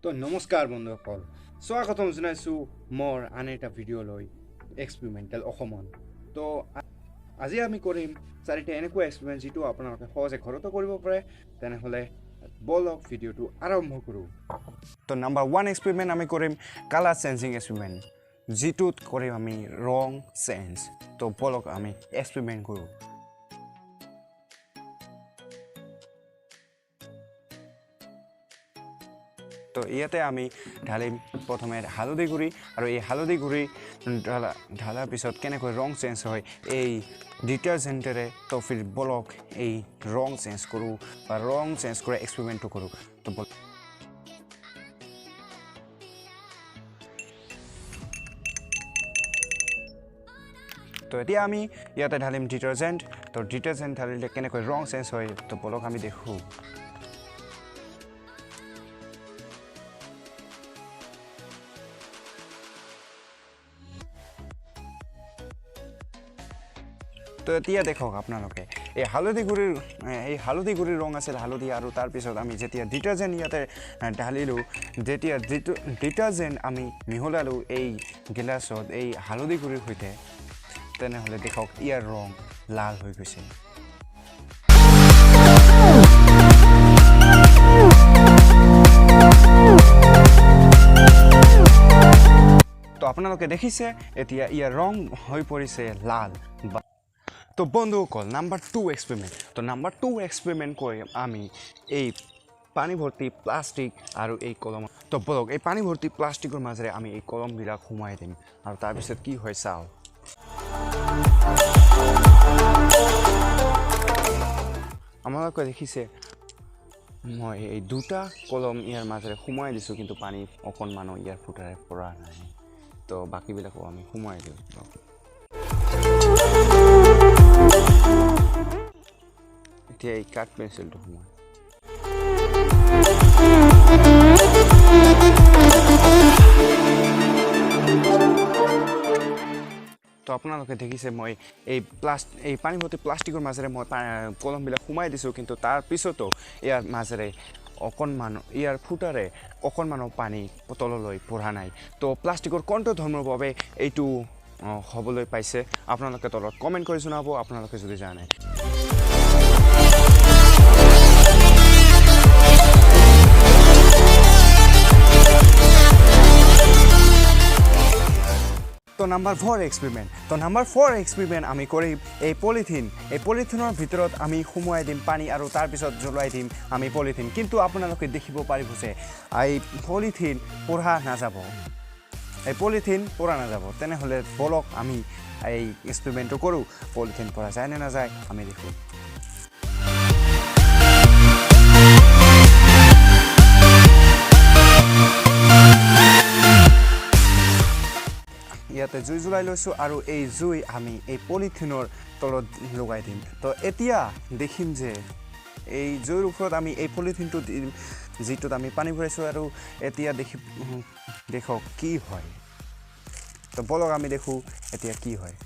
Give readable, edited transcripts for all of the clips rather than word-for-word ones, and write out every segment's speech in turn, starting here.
তো নমস্কাৰ বন্ধুসকল স্বাগতম জনাইছো মোৰ আন এটা ভিডিঅ'লৈ এক্সপেৰিমেণ্টেল অসমন তো আজি আমি কৰিম চাৰিটা এনেকুৱা এক্সপেৰিমেণ্ট যিটো আপোনালোকে সহজে ঘৰতো কৰিব পাৰে তেনেহ'লে বলক ভিডিঅ'টো আৰম্ভ কৰোঁ তো নাম্বাৰ 1 এক্সপেৰিমেণ্ট আমি কৰিম কালাৰ চেঞ্জিং এক্সপেৰিমেণ্ট যিটোত কৰিম আমি ৰং চেঞ্জ তো বলক আমি এক্সপেৰিমেণ্ট কৰোঁ তো ইয়াতে আমি ঢালিম প্ৰথমে হালধি গুড়ি আৰু এই হালধি গুড়ি ঢালাৰ পিছত কেনেকৈ ৰং চেঞ্জ হয় এই ডিটাৰজেণ্টেৰে তো ফিৰ বলক এই ৰং চেঞ্জ কৰোঁ বা ৰং চেঞ্জ কৰা এক্সপেৰিমেণ্টটো কৰোঁ তো তো এতিয়া আমি ইয়াতে ঢালিম ডিটাৰজেণ্ট তো ডিটাৰজেণ্ট ঢালিলে কেনেকৈ ৰং চেঞ্জ হয় তো বলক আমি দেখোঁ তো এতিয়া দেখক আপোনালোকে এই হালধি গুড়িৰ ৰং আছিল হালধি আৰু তাৰপিছত আমি যেতিয়া ডিটাৰজেণ্ট ইয়াতে ঢালিলোঁ যেতিয়া ডিটাৰজেণ্ট আমি মিহলালোঁ এই গিলাচত এই হালধি গুড়িৰ সৈতে তেনেহ'লে দেখক ইয়াৰ ৰং লাল হৈ গৈছে তো আপোনালোকে দেখিছে এতিয়া ইয়াৰ ৰং হৈ পৰিছে লাল তো বন্ধুসকল নাম্বাৰ 2 এক্সপেৰিমেণ্ট তো নাম্বাৰ 2 এক্সপেৰিমেণ্ট কৰি আমি এই পানী ভৰ্তি প্লাষ্টিক আৰু এই কলম তো বলক এই পানী ভৰ্তি প্লাষ্টিকৰ মাজেৰে আমি এই কলমবিলাক সোমাই দিম আৰু তাৰপিছত কি হয় চাওঁ আপোনালোকে দেখিছে মই এই দুটা কলম ইয়াৰ মাজেৰে সোমাই দিছোঁ কিন্তু পানী অকণমানো ইয়াৰ ফুটাৰে পৰা নাই তো বাকীবিলাকো আমি সোমাই দিওঁ এতিয়া এই কাঠ পেঞ্চিলটো সোমাই তো আপোনালোকে দেখিছে মই এই পানী ভৰ্তি প্লাষ্টিকৰ মাজেৰে মই কলমবিলাক সোমাই দিছোঁ কিন্তু তাৰ পিছতো ইয়াৰ মাজেৰে অকণমান ইয়াৰ ফুটাৰে অকণমানো পানী তললৈ পৰা নাই তো প্লাষ্টিকৰ কোনটো ধৰ্মৰ বাবে এইটো হ'বলৈ পাইছে আপোনালোকে তলত কমেণ্ট কৰি জনাব আপোনালোকে যদি জানে তো নাম্বাৰ 4 এক্সপেৰিমেণ্ট আমি কৰিম এই পলিথিনৰ ভিতৰত আমি সোমোৱাই দিম পানী আৰু তাৰপিছত জ্বলাই দিম আমি পলিথিন কিন্তু আপোনালোকে দেখিব পাৰিব যে এই পলিথিন পৰা নাযাব তেনেহ'লে বলক আমি এই এক্সপেৰিমেণ্টটো কৰোঁ পলিথিন পৰা যায় নে নাযায় আমি দেখোঁ ইয়াতে জুই জ্বলাই লৈছোঁ আৰু এই জুই আমি এই পলিথিনৰ তলত লগাই দিম তো এতিয়া দেখিম যে এই জুইৰ ওপৰত আমি এই পলিথিনটো দিম যিটোত আমি পানী ভৰাইছোঁ আৰু এতিয়া দেখক কি হয় তো বলক আমি দেখোঁ এতিয়া কি হয়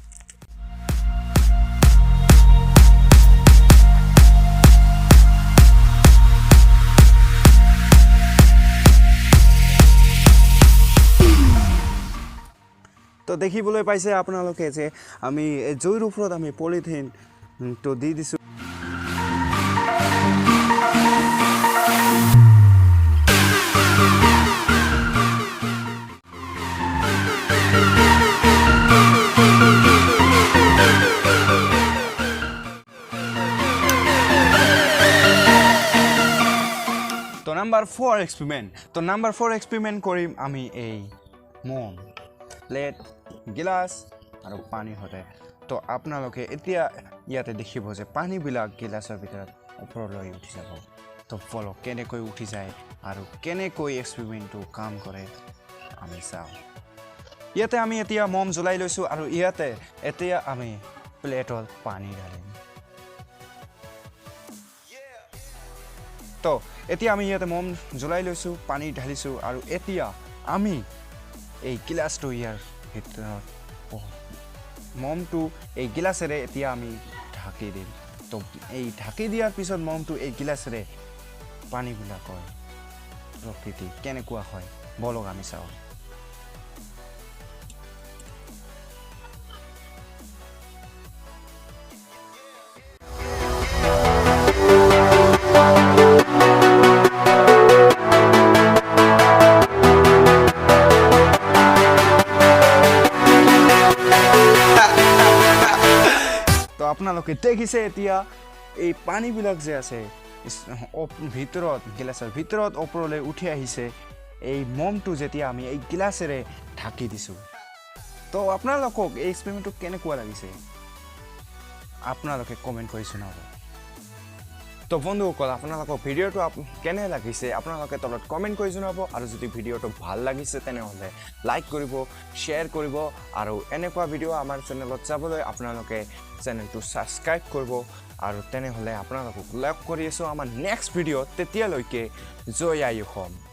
তো দেখিবলৈ পাইছে আপোনালোকে যে আমি জুইৰ ওপৰত আমি পলিথিনটো দি দিছোঁ তো নাম্বাৰ 4 এক্সপেৰিমেণ্ট কৰিম আমি এই মম প্লেট গিলাচ আৰু পানী সতে তো আপোনালোকে এতিয়া ইয়াতে দেখিব যে পানীবিলাক গিলাচৰ ভিতৰত ওপৰলৈ উঠি যাব তো বলক কেনেকৈ উঠি যায় আৰু কেনেকৈ এক্সপেৰিমেণ্টটো কাম কৰে আমি চাওঁ ইয়াতে আমি এতিয়া মম জ্বলাই লৈছোঁ আৰু ইয়াতে এতিয়া আমি প্লেটত পানী ঢালিম তো এতিয়া আমি ইয়াতে মম জ্বলাই লৈছোঁ পানী ঢালিছোঁ আৰু এতিয়া আমি এই গিলাচটো ইয়াৰ ভিতৰত মমটো এই গিলাচেৰে এতিয়া আমি ঢাকি দিম তো এই ঢাকি দিয়াৰ পিছত মমটো এই গিলাচেৰে পানীবিলাকৰ প্ৰকৃতি কেনেকুৱা হয় বলক আমি চাওঁ তো আপোনালোকে দেখিছে এতিয়া এই পানীবিলাক যে আছে ভিতৰত গিলাচৰ ভিতৰত ওপৰলৈ উঠি আহিছে এই মমটো যেতিয়া আমি এই গিলাচেৰে ঢাকি দিছোঁ তো আপোনালোকক এই এক্সপেৰিমেণ্টটো কেনেকুৱা লাগিছে আপোনালোকে কমেণ্ট কৰি জনাব তো বন্ধুসকল আপোনালোকক ভিডিঅ'টো কেনে লাগিছে আপোনালোকে তলত কমেণ্ট কৰি জনাব আৰু যদি ভিডিঅ'টো ভাল লাগিছে তেনেহ'লে লাইক কৰিব শ্বেয়াৰ কৰিব আৰু এনেকুৱা ভিডিঅ' আমাৰ চেনেলত চাবলৈ আপোনালোকে চেনেলটো ছাবস্ক্ৰাইব কৰিব আৰু তেনেহ'লে আপোনালোকক লগ কৰি আছোঁ আমাৰ নেক্সট ভিডিঅ'ত তেতিয়ালৈকে জয় আই অসম